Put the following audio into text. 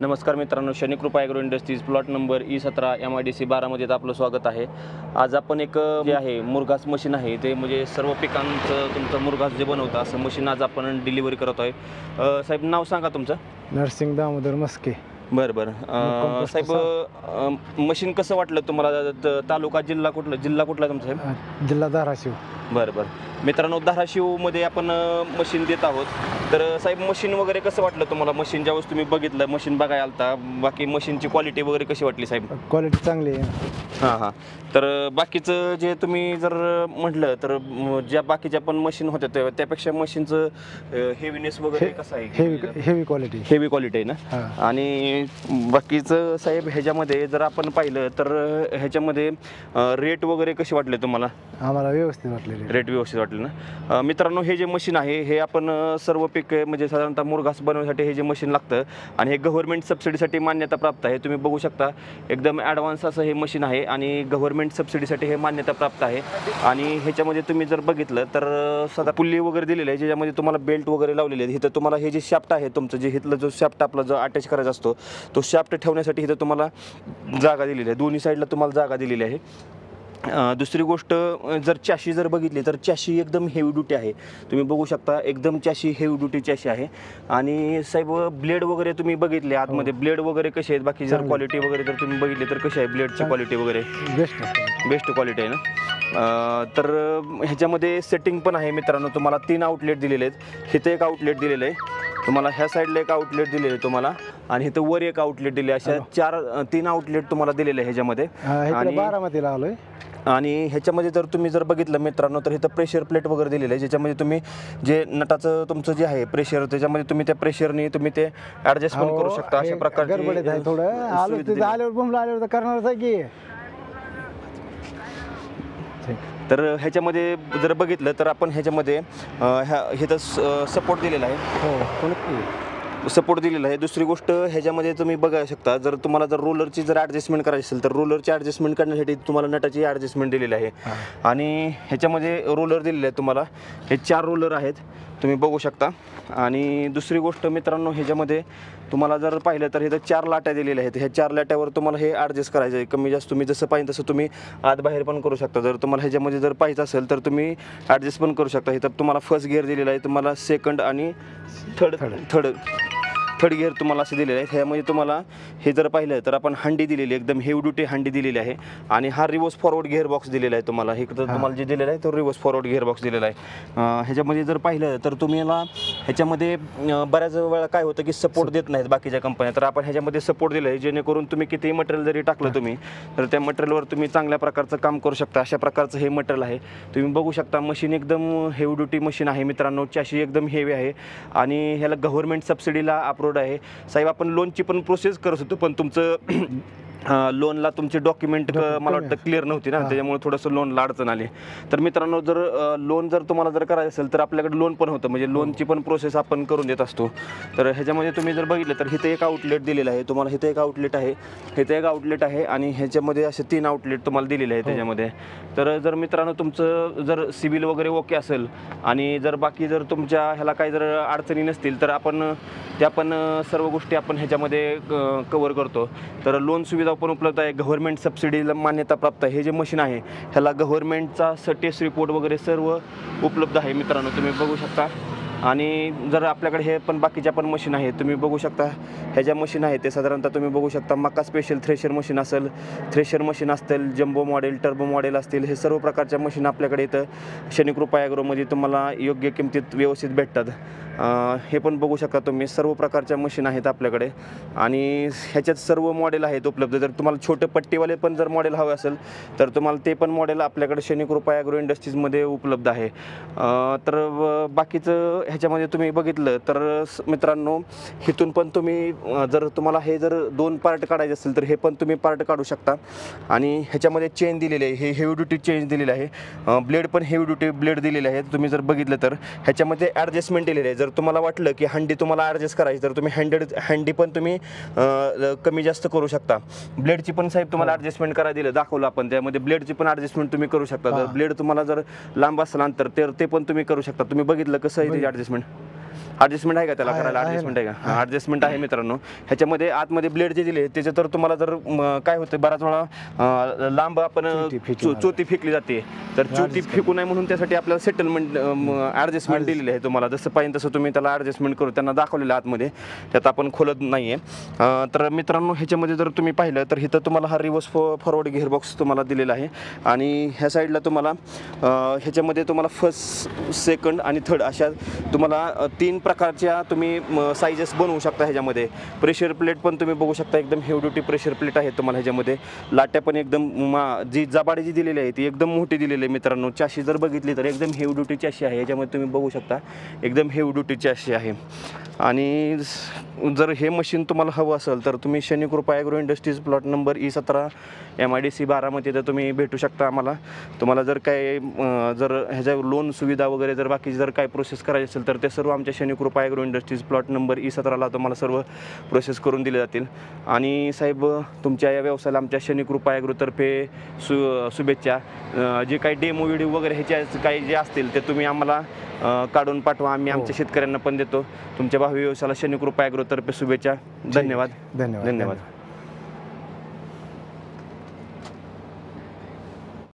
नमस्कार मित्रांनो, Shanikrupa agro industries plot number E17 MIDC 12 मध्ये आपलं स्वागत आहे. आज आपण एक जे आहे मुरघास मशीन आहे ते म्हणजे सर्व पिकांचं तुमचं मुरघास जे बनवतं असं मशीन आज आपण डिलिव्हरी करत आहे. साहेब नाव सांगा तुमचं. नरसिंग दामोदर मस्के. बरं बरं साहेब, मशीन कसं वाटलं तुम्हाला? तालुका जिल्हा कुठला तुमचा साहेब? जिल्हा धाराशिव. बरं बरं मित्रांनो, धाराशिवमध्ये आपण मशीन देत आहोत. तर साहेब मशीन वगैरे कसं वाटलं तुम्हाला? मशीन ज्यावेळेस तुम्ही बघितलं, मशीन बघायला आलता, बाकी मशीनची क्वालिटी वगैरे कशी वाटली साहेब? क्वालिटी चांगली आहे. हां. तर बाकीचं जे तुम्ही जर म्हटलं तर ज्या बाकीच्या पण मशीन होत्या त्यापेक्षा मशीनचं हेवीनेस वगैरे कसं आहे? Heavy quality. हेवी क्वालिटी आहे ना. आणि बाकीचं साहेब ह्याच्यामध्ये जर आपण पाहिलं तर ह्याच्यामध्ये रेट वगैरे कसे वाटले तुम्हाला? आम्हाला व्यवस्थित वाटले. रेट व्यवस्थित वाटले ना. मित्रांनो, हे जे मशीन आहे हे आपण सर्व पीक म्हणजे साधारणतः मुरघास बनवण्यासाठी हे जे मशीन लागतं आणि हे गव्हर्नमेंट सबसिडीसाठी मान्यता प्राप्त आहे. तुम्ही बघू शकता एकदम ॲडव्हान्स असं हे मशीन आहे आणि गव्हर्नमेंट सबसिडीसाठी हे मान्यता प्राप्त आहे. आणि ह्याच्यामध्ये तुम्ही जर बघितलं तर साधा पुल्ली वगैरे दिलेली आहे ज्याच्यामध्ये तुम्हाला बेल्ट वगैरे लावलेले आहेत. इथं तुम्हाला हे जे शाफ्ट आहे तुमचं जे इथलं जो शाफ्ट आपला जो अटॅच करायचा असतो तो शाफ्ट ठेवण्यासाठी इथं तुम्हाला जागा दिलेली आहे. दोन्ही साईडला तुम्हाला जागा दिलेली आहे. दुसरी गोष्ट, जर चॅशी जर बघितली तर चॅशी एकदम हेवी ड्युटी आहे. तुम्ही बघू शकता एकदम चॅशी हेवी ड्युटी चॅशी आहे. आणि साहेब ब्लेड वगैरे तुम्ही बघितले आतमध्ये ब्लेड वगैरे कसे आहेत? बाकी जर क्वालिटी वगैरे जर तुम्ही बघितली तर कशी आहे ब्लेडची क्वालिटी वगैरे? बेस्ट क्वालिटी आहे ना. तर ह्याच्यामध्ये सेटिंग पण आहे मित्रांनो. तुम्हाला 3 आउटलेट दिलेले आहेत. इथं एक आउटलेट दिलेलं आहे तुम्हाला, ह्या साईडला एक आउटलेट दिलेलं आहे तुम्हाला, आणि इथं वर एक आउटलेट दिले. अशा 3 आउटलेट तुम्हाला दिलेले आहे ह्याच्यामध्ये. आणि बारामतीला आलोय. आणि ह्याच्यामध्ये जर तुम्ही जर बघितलं मित्रांनो तर इथं प्रेशर प्लेट वगैरे दिलेलं आहे ज्याच्यामध्ये तुम्ही जे नटाचं तुमचं जे आहे प्रेशर त्याच्यामध्ये तुम्ही त्या प्रेशरने तुम्ही ते ॲडजस्ट पण करू शकता. अशा प्रकारचे थोडं आल्यावर करणारच आहे की. तर ह्याच्यामध्ये जर बघितलं तर आपण ह्याच्यामध्ये इथं सपोर्ट दिलेला आहे. सपोर्ट दिलेला आहे. दुसरी गोष्ट ह्याच्यामध्ये तुम्ही बघू शकता, जर तुम्हाला जर रोलरची जर ॲडजस्टमेंट करायची असेल तर रोलरची ॲडजस्टमेंट करण्यासाठी तुम्हाला नटाची ॲडजस्टमेंट दिलेली आहे. आणि ह्याच्यामध्ये रोलर दिलेले आहेत तुम्हाला. हे 4 रोलर आहेत तुम्ही बघू शकता. आणि दुसरी गोष्ट मित्रांनो, ह्याच्यामध्ये तुम्हाला जर पाहिलं तर इथं 4 लाट्या दिलेल्या आहेत. ह्या 4 लाट्यावर तुम्हाला हे ॲडजस्ट करायचं आहे. कमी जास्त तुम्ही जसं पाहिजे तसं तुम्ही आत बाहेर पण करू शकता. जर तुम्हाला ह्याच्यामध्ये जर पाहिजे असेल तर तुम्ही ॲडजस्ट पण करू शकता. इथं तुम्हाला फर्स्ट गिअर दिलेला आहे, तुम्हाला सेकंड आणि थर्ड गिअर तुम्हाला असं दिलेलं आहे. ह्यामध्ये तुम्हाला हे जर पाहिलं तर आपण हंडी दिलेली आहे, एकदम हेवी ड्युटी हंडी दिलेली आहे. आणि हा रिव्हर्स फॉरवर्ड गिअर बॉक्स दिलेला आहे तुम्हाला. हे तुम्हाला जे दिलेलं आहे तो रिव्हर्स फॉरवर्ड गिअर बॉक्स दिलेला आहे. ह्याच्यामध्ये जर पाहिलं तर तुम्हाला ह्याच्यामध्ये बऱ्याच वेळा काय होतं की सपोर्ट देत नाहीत बाकीच्या कंपन्या, तर आपण ह्याच्यामध्ये सपोर्ट दिलं आहे जेणेकरून तुम्ही कितीही मटेरियल जरी टाकलं तुम्ही तर त्या मटेरियलवर तुम्ही चांगल्या प्रकारचं काम करू शकता. अशा प्रकारचं हे मटेरियल आहे. तुम्ही बघू शकता मशीन एकदम हेवी ड्युटी मशीन आहे मित्रांनो. चॅशी एकदम हेवी आहे आणि ह्याला गव्हर्नमेंट सबसिडीला अप्रूव्ड आहे. साहेब आपण लोनची पण प्रोसेस करत होतो पण तुमचं लोनला तुमचे डॉक्युमेंट मला वाटतं क्लिअर नव्हती ना, त्याच्यामुळे थोडंसं लोनला अडचण आली. तर मित्रांनो, जर लोन जर तुम्हाला जर करायचं असेल तर आपल्याकडे लोन पण होतं, म्हणजे लोनची पण प्रोसेस आपण करून देत असतो. तर ह्याच्यामध्ये तुम्ही जर बघितलं तर इथं एक आउटलेट दिलेलं आहे तुम्हाला. इथं एक आउटलेट आहे, इथं एक आउटलेट आहे आणि ह्याच्यामध्ये असे 3 आउटलेट तुम्हाला दिलेले आहे त्याच्यामध्ये. तर जर मित्रांनो तुमचं जर सिबिल वगैरे ओके असेल आणि जर बाकी जर तुमच्या ह्याला काही जर अडचणी नसतील तर आपण त्या पण सर्व गोष्टी आपण ह्याच्यामध्ये कव्हर करतो. तर लोन सुविधा पण उपलब्ध आहे. गव्हर्नमेंट सबसिडीला मान्यता प्राप्त आहे. हे जे मशीन आहे ह्याला गव्हर्नमेंटचा टेस्ट रिपोर्ट वगैरे सर्व उपलब्ध आहे मित्रांनो, तुम्ही बघू शकता. आणि जर आपल्याकडे हे पण बाकीच्या पण मशीन आहेत तुम्ही बघू शकता. ह्या ज्या मशीन आहेत ते साधारणतः तुम्ही बघू शकता मका स्पेशल थ्रेशर मशीन असेल, थ्रेशर मशीन असतील, जम्बो मॉडेल, टर्बो मॉडेल असतील, हे सर्व प्रकारच्या मशीन आपल्याकडे इथं शनिकृपा ॲग्रोमध्ये तुम्हाला योग्य किमतीत व्यवस्थित भेटतात. हे पण बघू शकता तुम्ही, सर्व प्रकारच्या मशीन आहेत आपल्याकडे आणि ह्याच्यात सर्व मॉडेल आहेत उपलब्ध. जर तुम्हाला छोटे पट्टीवाले पण जर मॉडेल हवे असेल तर तुम्हाला ते पण मॉडेल आपल्याकडे शनिकृपा ॲग्रो इंडस्ट्रीजमध्ये उपलब्ध आहे. तर बाकीचं ह्याच्यामध्ये तुम्ही बघितलं तर मित्रांनो इथून पण तुम्ही जर तुम्हाला हे जर 2 पार्ट काढायचे असेल तर हे पण तुम्ही पार्ट काढू शकता. आणि ह्याच्यामध्ये चेन दिलेली आहे, हे हेवी ड्युटी चेन दिलेलं आहे. ब्लेड पण हेवी ड्युटी ब्लेड दिलेले आहेत. तुम्ही जर बघितलं तर ह्याच्यामध्ये ॲडजस्टमेंट दिलेली आहे. जर तुम्हाला वाटलं की हंडी तुम्हाला ॲडजस्ट करायची तर तुम्ही हंडी पण तुम्ही कमी जास्त करू शकता. ब्लेडची पण साहेब तुम्हाला ॲडजस्टमेंट करायला दिलं दाखवलं आपण, त्यामध्ये ब्लेडची पण ॲडजस्टमेंट तुम्ही करू शकता. जर ब्लेड तुम्हाला जर लांब असेल अंतर तर ते पण तुम्ही करू शकता. तुम्ही बघितलं कसं आहे त्याची ॲडजस्टमेंट. ॲडजस्टमेंट आहे का त्याला करायला? ॲडजस्टमेंट आहे का? ॲडजस्टमेंट आहे मित्रांनो. ह्याच्यामध्ये आतमध्ये ब्लेड जे दिले त्याचे तर तुम्हाला जर काय होतं बराच वेळा लांब आपण चोती फेकली जाते, तर चोती फेकू नये म्हणून त्यासाठी आपल्याला सेटलमेंट ॲडजस्टमेंट दिलेली आहे तुम्हाला. जसं पाहिजे तसं तुम्ही त्याला ॲडजस्टमेंट करू त्यांना दाखवलेलं आतमध्ये, त्यात आपण खोलत नाही आहे. तर मित्रांनो ह्याच्यामध्ये जर तुम्ही पाहिलं तर इथं तुम्हाला हा रिव्हर्स फॉरवर्ड गिअरबॉक्स तुम्हाला दिलेला आहे. आणि ह्या साईडला तुम्हाला ह्याच्यामध्ये तुम्हाला फर्स्ट, सेकंड आणि थर्ड अशा तुम्हाला 3 प्रकारच्या तुम्ही साईजेस बनवू शकता. ह्याच्यामध्ये प्रेशर प्लेट पण तुम्ही बघू शकता, एकदम हेवी ड्युटी प्रेशर प्लेट आहे तुम्हाला ह्याच्यामध्ये. लाट्या पण एकदम जी जबाडी जी दिलेली आहे ती एकदम मोठी दिलेली आहे मित्रांनो. चाशी जर बघितली तर एकदम हेवी ड्युटी चाशी आहे. ह्याच्यामध्ये तुम्ही बघू शकता एकदम हेवी ड्युटी चाशी आहे. आणि जर हे मशीन तुम्हाला हवं असेल तर तुम्ही Shanikrupa agro industries plot number E17 MIDC Baramati तर तुम्ही भेटू शकता आम्हाला. तुम्हाला जर काय जर ह्याच्या लोन सुविधा वगैरे जर बाकी जर काय प्रोसेस करायची असेल तर ते सर्व आमच्या Shanikrupa agro industries plot number E17ला तुम्हाला सर्व प्रोसेस करून दिले जातील. आणि साहेब तुमच्या या व्यवसायाला आमच्या शनिकृपा ॲग्रोतर्फे शुभेच्छा. जे काही डेमो व्हिडिओ वगैरे ह्याचे काही जे असतील ते तुम्ही आम्हाला काढून पाठवा, आम्ही आमच्या शेतकऱ्यांना पण देतो. तुमच्या भावी व्यवसायाला शनिकृपा ॲग्रोतर्फे शुभेच्छा. धन्यवाद. धन्यवाद. धन्यवाद.